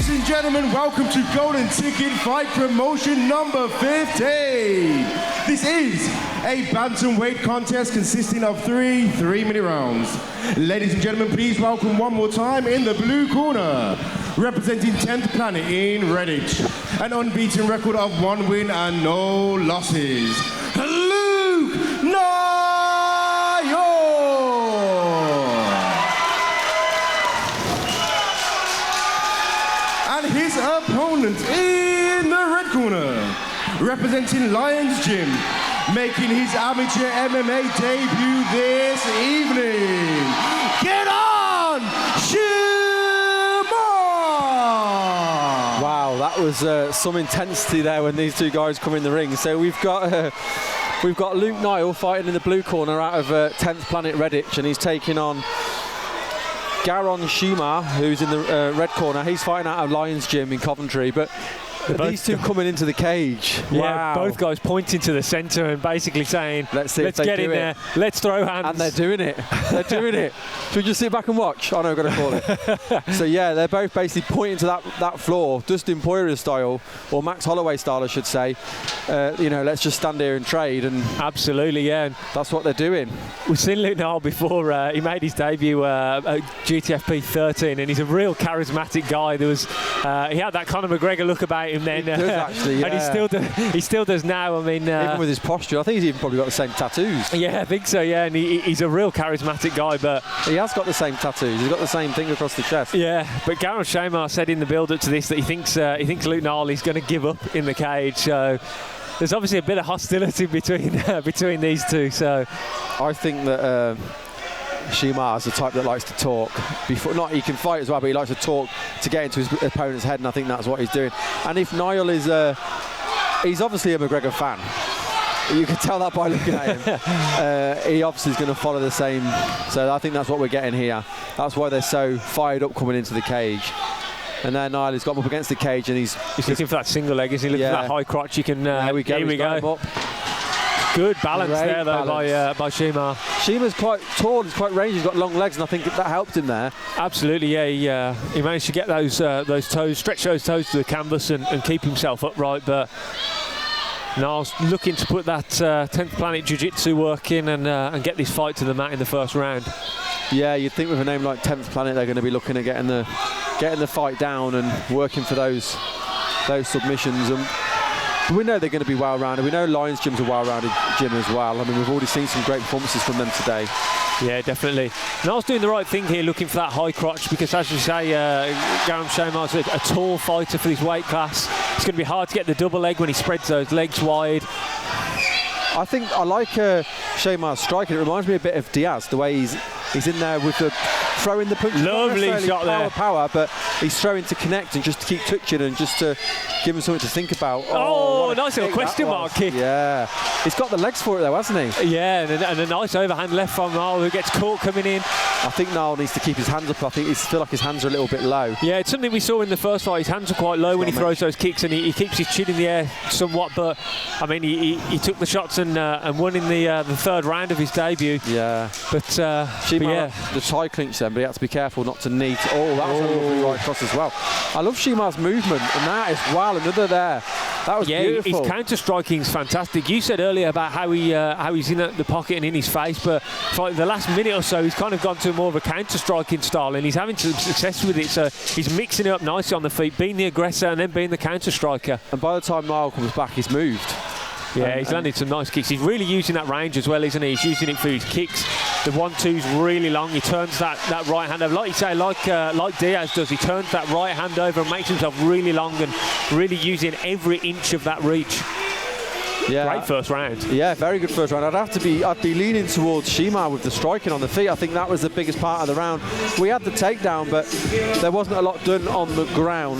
Ladies and gentlemen, welcome to Golden Ticket Fight Promotion number 15. This is a bantamweight contest consisting of three 3-minute rounds. Ladies and gentlemen, please welcome one more time in the blue corner, representing 10th Planet in Redditch, an unbeaten record of 1 win and no losses, Luke Niall! And his opponent in the red corner, representing Lions Gym, making his amateur MMA debut this evening, Garon Shemar! Wow, that was some intensity there when these two guys come in the ring. So we've got Luke Niall fighting in the blue corner out of 10th Planet Redditch, and he's taking on Garon Shemar, who's in the red corner. He's fighting out of Lions Gym in Coventry, but these two coming into cage. Wow. Yeah, both guys pointing to the centre and basically saying, let's get in there, let's throw hands. And they're doing it. They're doing it. Should we just sit back and watch? Oh no, we've got to call it. So yeah, they're both basically pointing to that floor, Dustin Poirier style, or Max Holloway style, I should say. You know, let's just stand here and trade. And absolutely, yeah. That's what they're doing. We've seen Luke Niall before. He made his debut at Gtfp 13, and he's a real charismatic guy. There was, he had that Conor McGregor look about him then, he does actually, yeah. And he still does now. I mean, even with his posture, I think he's even probably got the same tattoos. Yeah, I think so. Yeah, and he's a real charismatic guy, but he has got the same tattoos. He's got the same thing across the chest. Yeah, but Garon Shemar said in the build-up to this that he thinks Luke Niall is going to give up in the cage. So there's obviously a bit of hostility between these two. So I think that Shemar is the type that likes to talk. He can fight as well, but he likes to talk to get into his opponent's head, and I think that's what he's doing. And if Niall is, he's obviously a McGregor fan. You can tell that by looking at him. He obviously is going to follow the same. So I think that's what we're getting here. That's why they're so fired up coming into the cage. And then Niall has got him up against the cage, and he's looking for that single leg. Is he looking for that high crotch? You can. There we go. Here we go. Good balance there, though, by Shemar. Shemar's quite tall, he's quite rangy, he's got long legs, and I think that helped him there. Absolutely, yeah. He managed to get those toes, stretch those toes to the canvas and keep himself upright. But Niall's looking to put that 10th Planet Jiu-Jitsu work in and get this fight to the mat in the first round. Yeah, you'd think with a name like 10th Planet, they're going to be looking at getting the fight down and working for those submissions. We know they're going to be well-rounded. We know Lions Gym's a well-rounded gym as well. I mean, we've already seen some great performances from them today. Yeah, definitely. Niall's doing the right thing here, looking for that high crotch, because as you say, Garon Shemar's a tall fighter for this weight class. It's going to be hard to get the double leg when he spreads those legs wide. I think I like Shemar's striking. It reminds me a bit of Diaz, the way he's in there with the throwing the punch. Lovely shot there. Power, but he's throwing to connect and just to keep touching and just to give him something to think about. Oh, nice little question mark kick. Yeah. He's got the legs for it though, hasn't he? Yeah, and a nice overhand left from Niall, who gets caught coming in. I think Niall needs to keep his hands up. I feel like his hands are a little bit low. Yeah, it's something we saw in the first fight. His hands are quite low when he throws those kicks, and he keeps his chin in the air somewhat. But I mean, he took the shots and won in the third round of his debut. Yeah. But Shemar, the tie clinch then, but he had to be careful not to knee. Oh, that was a lovely right cross as well. I love Shemar's movement, and that is another there. That was beautiful. His counter striking is fantastic. You said earlier about how he's in the pocket and in his face, but for like the last minute or so, he's kind of gone to more of a counter striking style, and he's having some success with it. So he's mixing it up nicely on the feet, being the aggressor and then being the counter striker. And by the time Niall comes back, he's moved. Yeah, he's landed some nice kicks. He's really using that range as well, isn't he? He's using it for his kicks. The 1-2's really long. He turns that right hand over, like you say, like Diaz does. He turns that right hand over and makes himself really long and really using every inch of that reach. Yeah. Great first round. Yeah, very good first round. I'd be leaning towards Shemar with the striking on the feet. I think that was the biggest part of the round. We had the takedown, but there wasn't a lot done on the ground.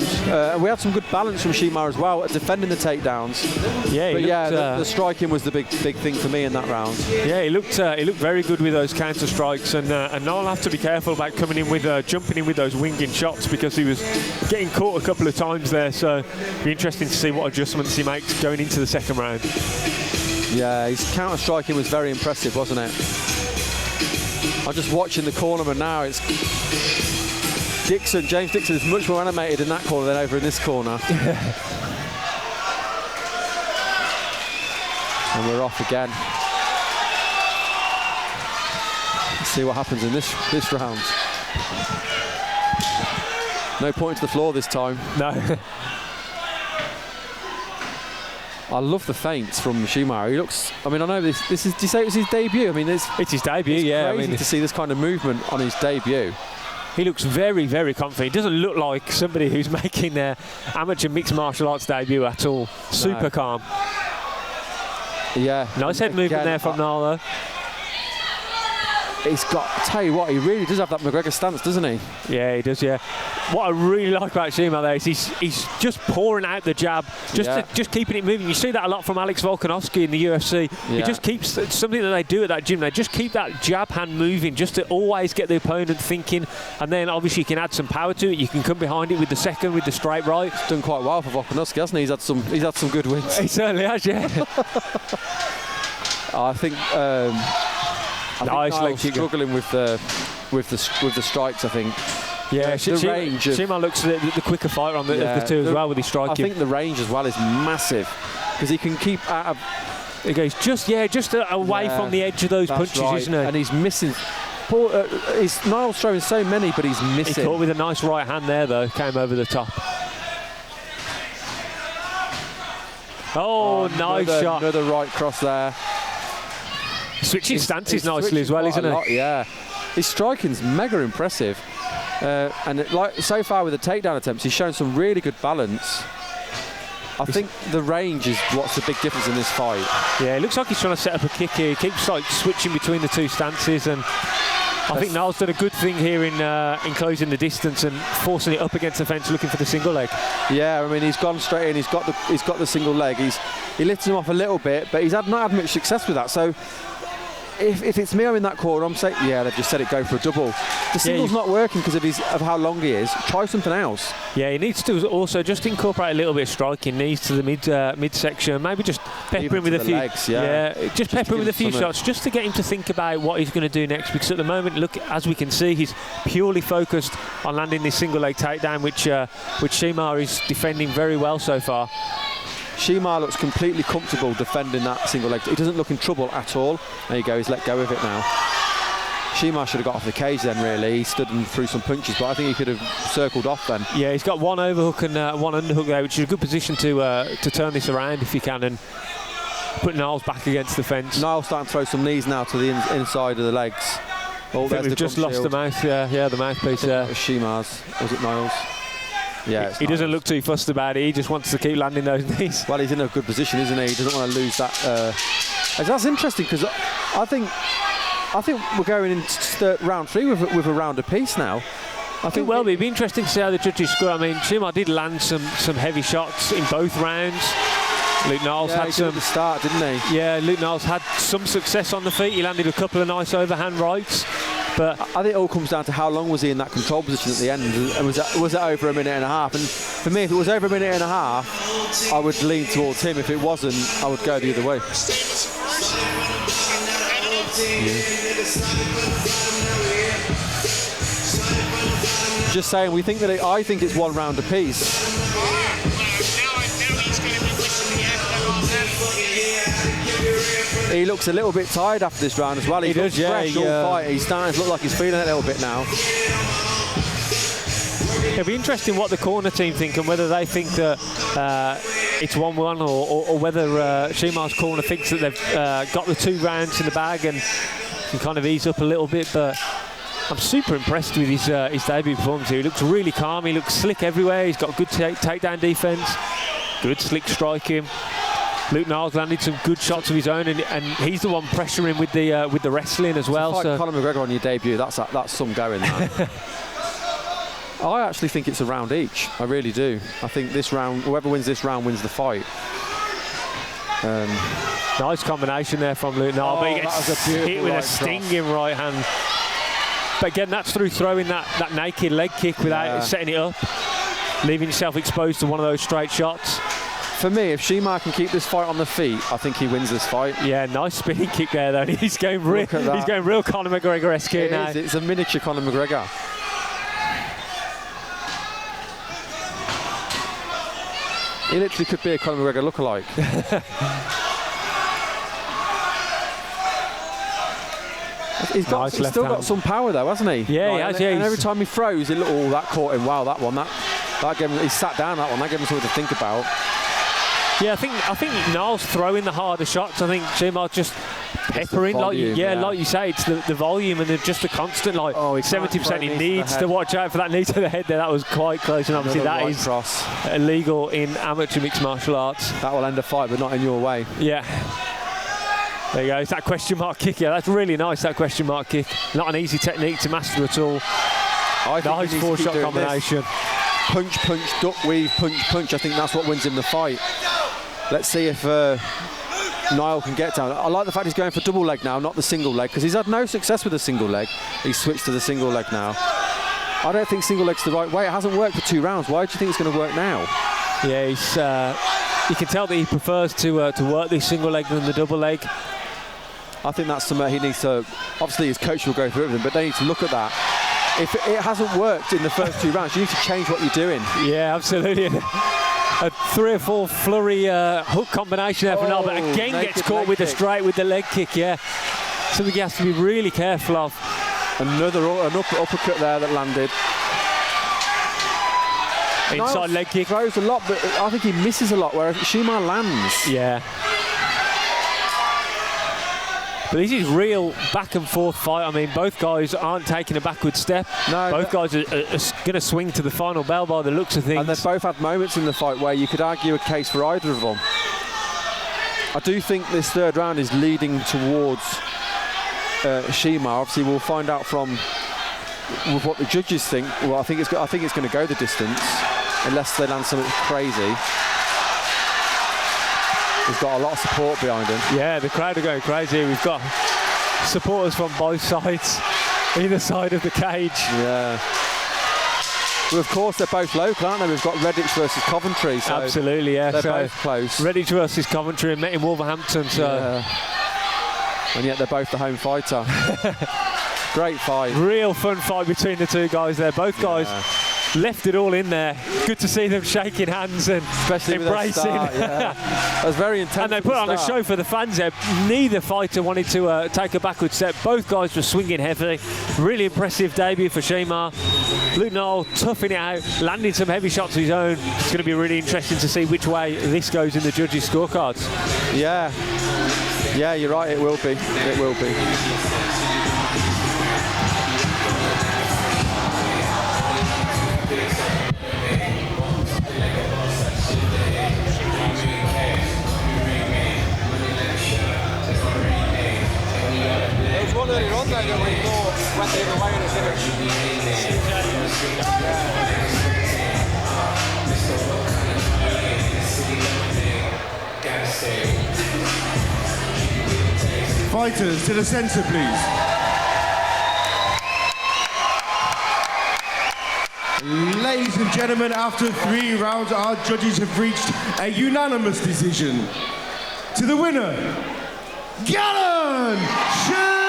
We had some good balance from Shemar as well at defending the takedowns. Yeah, the striking was the big thing for me in that round. Yeah, he looked very good with those counter strikes, and Niall have to be careful about coming in with jumping in with those winging shots, because he was getting caught a couple of times there. So it'll be interesting to see what adjustments he makes going into the second round. Yeah, his counter striking was very impressive, wasn't it? I'm just watching the cornerman now. James Dixon is much more animated in that corner than over in this corner. And we're off again. Let's see what happens in this round. No point to the floor this time. No. I love the feints from Shemar. He looks. I mean, I know this is. Do you say it was his debut? I mean, it's his debut. It's yeah, crazy to see this kind of movement on his debut. He looks very, very confident. He doesn't look like somebody who's making their amateur mixed martial arts debut at all. Super calm. Yeah. Nice head movement there from Niall, though. He's got, tell you what, he really does have that McGregor stance, doesn't he? Yeah, he does, yeah. What I really like about Shemar there is he's just pouring out the jab, just keeping it moving. You see that a lot from Alex Volkanovski in the UFC. He just keeps, something that they do at that gym, they just keep that jab hand moving just to always get the opponent thinking, and then obviously you can add some power to it. You can come behind it with the second, with the straight right. He's done quite well for Volkanovski, hasn't he? He's had some good wins. He certainly has, yeah. I think Niall's struggling with the strikes, I think. Yeah, the range. Shemar looks the quicker fighter of the two as well with his striking. I think the range as well is massive because he can keep out of. He goes just away from the edge of those punches, right. isn't he? And he's missing. Niall's throwing so many, but he's missing. He caught with a nice right hand there, though. Came over the top. Oh, nice shot. Another right cross there. Switching stances nicely as well, isn't he? Yeah. His striking's mega impressive. And so far with the takedown attempts, he's shown some really good balance. I think the range is what's the big difference in this fight. Yeah, it looks like he's trying to set up a kick here. He keeps switching between the two stances, and I think Niall's done a good thing here in closing the distance and forcing it up against the fence, looking for the single leg. Yeah, I mean he's gone straight in. He's got the single leg. He lifts him off a little bit, but he's not had much success with that. So if it's me, I'm in that corner, I'm saying, yeah, they've just said it, go for a double. The single's not working because of how long he is. Try something else. Yeah, he needs to also just incorporate a little bit of striking, knees to the midsection, maybe just pepper him with a few legs, just pepper him with a few shots, just to get him to think about what he's going to do next. Because at the moment, look, as we can see, he's purely focused on landing this single leg takedown, which Shemar is defending very well so far. Shemar looks completely comfortable defending that single leg. He doesn't look in trouble at all. There you go, he's let go of it now. Shemar should have got off the cage then, really. He stood and threw some punches, but I think he could have circled off then. Yeah, he's got one overhook and one underhook there, which is a good position to turn this around if you can, and put Niall's back against the fence. Niall's starting to throw some knees now to the inside of the legs. Oh, I think we've just lost the mouth. Yeah, the mouthpiece there. It was Shemar's. Was it Niall's? Yeah, he doesn't look too fussed about it. He just wants to keep landing those knees. Well, he's in a good position, isn't he? He doesn't want to lose that. That's interesting because I think we're going into round 3 with a round apiece now. I think it'd be interesting to see how the judges score. I mean, Shemar did land some heavy shots in both rounds. Luke Niall's had some at the start, didn't he? Yeah, Luke Niall's had some success on the feet. He landed a couple of nice overhand rights. But I think it all comes down to how long was he in that control position at the end, and was it over a minute and a half? And for me, if it was over a minute and a half, I would lean towards him. If it wasn't, I would go the other way. Just saying, we think that I think it's one round apiece. He looks a little bit tired after this round as well. He does, fresh all fight. He's starting to look like he's feeling it a little bit now. It'll be interesting what the corner team think and whether they think that it's 1-1 or whether Shemar's corner thinks that they've got the 2 rounds in the bag and can kind of ease up a little bit. But I'm super impressed with his debut performance here. He looks really calm. He looks slick everywhere. He's got good takedown defence, good slick striking. Luke Niall's landed some good shots of his own, and he's the one pressuring with the wrestling as well. So Conor McGregor on your debut, that's some going. That. I actually think it's a round each. I really do. I think this round, whoever wins this round wins the fight. Nice combination there from Luke Niall. But he gets hit with a stinging right hand. But again, that's through throwing that naked leg kick without setting it up, leaving yourself exposed to one of those straight shots. For me, if Shemar can keep this fight on the feet, I think he wins this fight. Yeah, nice spinning kick there, though. He's going real Conor McGregor-esque here now. It's a miniature Conor McGregor. He literally could be a Conor McGregor lookalike. He's still got some power though, hasn't he? Yeah, like, he has. And, Yeah, and every time he throws, it look, oh, that caught him. Wow, that one. That gave him. He sat down that one. That gave him something to think about. Yeah, I think Niall's throwing the harder shots. I think Shemar's just peppering, volume, like you say, it's the volume and just the constant, like 70% he needs to watch out for that knee to the head there. That was quite close, and obviously that is illegal in amateur mixed martial arts. That will end a fight, but not in your way. Yeah. There you go, it's that question mark kick. Yeah, that's really nice, that question mark kick. Not an easy technique to master at all. Nice 4-shot combination. Punch, punch, duck, weave, punch, punch. I think that's what wins him the fight. Let's see if Niall can get down. I like the fact he's going for double leg now, not the single leg, because he's had no success with the single leg. He's switched to the single leg now. I don't think single leg's the right way. It hasn't worked for 2 rounds. Why do you think it's going to work now? Yeah, you can tell that he prefers to work this single leg than the double leg. I think that's something he needs to. Obviously, his coach will go through it with him, but they need to look at that. If it hasn't worked in the first 2 rounds, you need to change what you're doing. Yeah, absolutely. A 3 or 4 flurry hook combination there for Niall, but again gets caught with the straight with the leg kick. Yeah, something he has to be really careful of. An uppercut there that landed. Inside Niall leg kick. Throws a lot, but I think he misses a lot, whereas Shemar lands. Yeah. But this is real back and forth fight. I mean, both guys aren't taking a backward step. No, both guys are going to swing to the final bell by the looks of things. And they've both had moments in the fight where you could argue a case for either of them. I do think this 3rd round is leading towards Shemar. Obviously, we'll find out from what the judges think. Well, I think it's going to go the distance unless they land something crazy. He's got a lot of support behind him. Yeah, the crowd are going crazy. We've got supporters from both sides, either side of the cage. Yeah. Well, of course, they're both local, aren't they? We've got Redditch versus Coventry. So absolutely, yeah. They're both close. Redditch versus Coventry and met in Wolverhampton. So. Yeah. And yet they're both the home fighter. Great fight. Real fun fight between the 2 guys there. Both guys left it all in there. Good to see them shaking hands and especially embracing. Start, yeah. That was very intense. And they put on a show for the fans there. Neither fighter wanted to take a backward step. Both guys were swinging heavily. Really impressive debut for Shemar. Luke Niall toughing it out, landing some heavy shots of his own. It's going to be really interesting to see which way this goes in the judges' scorecards. Yeah. Yeah, you're right. It will be. It will be. Fighters to the centre, please. Ladies and gentlemen, after 3 rounds, our judges have reached a unanimous decision. To the winner, Garon Shemar!